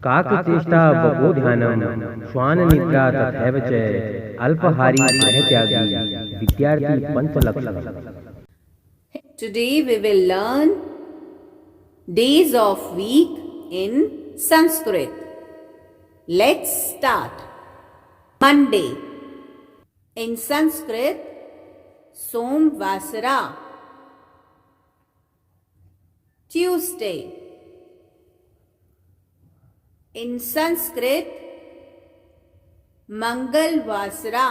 काकचेष्टा बकोध्यानम श्वाननिद्रा तथैव च अल्पाहारी गृहत्यागी विद्यार्थी पंचलक्षण. Today we will learn days of week in Sanskrit. Let's start. Monday. In Sanskrit, Somvasara. Tuesday. In Sanskrit, Mangalvasara.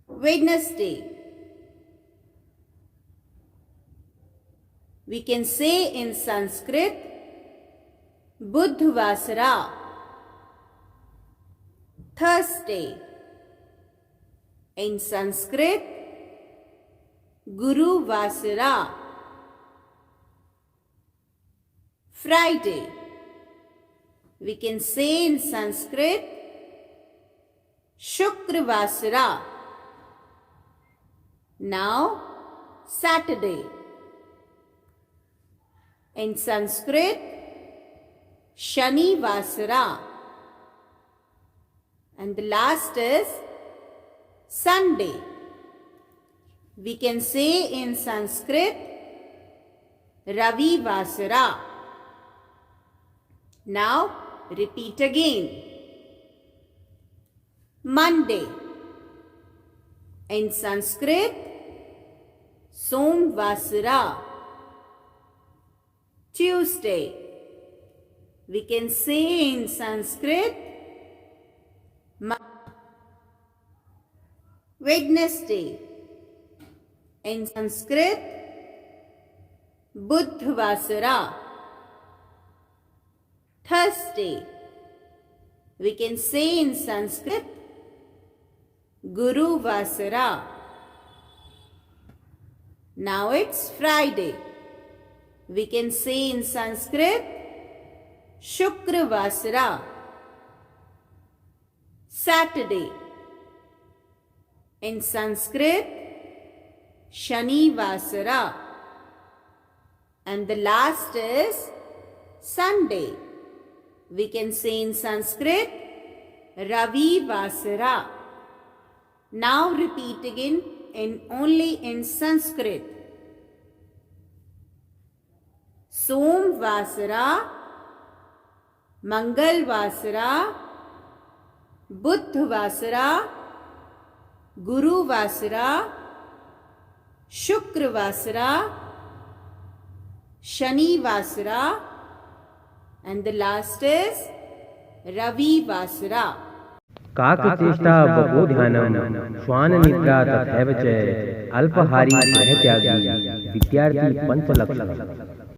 Wednesday. We can say in Sanskrit, Buddhavasara. Thursday. In Sanskrit, Guruvasara. Friday. We can say in Sanskrit, Shukravasara. Now, Saturday. In Sanskrit, Shanivasara. And the last is Sunday. We can say in Sanskrit, Ravivasara. Now, repeat again. Monday. In Sanskrit, Somvasara. Tuesday. We can say in Sanskrit, Wednesday. In Sanskrit, Buddhavasara. Thursday. We can say in Sanskrit, Guruvasara. Now it's Friday. We can say in Sanskrit, Shukravasara. Saturday. In Sanskrit, Shanivasara. And the last is Sunday. We can say in Sanskrit, Ravivasara. Now repeat again only in Sanskrit. Somvasara, Mangalvasara, Buddhavasara, Guruvasara, Shukravasara, Shanivasara, and the last is Ravivasara. काकचेष्टा बकोध्यानम श्वाननिद्रा तथैव च अल्पाहारी गृहत्यागी विद्यार्थी पंचलक्षण.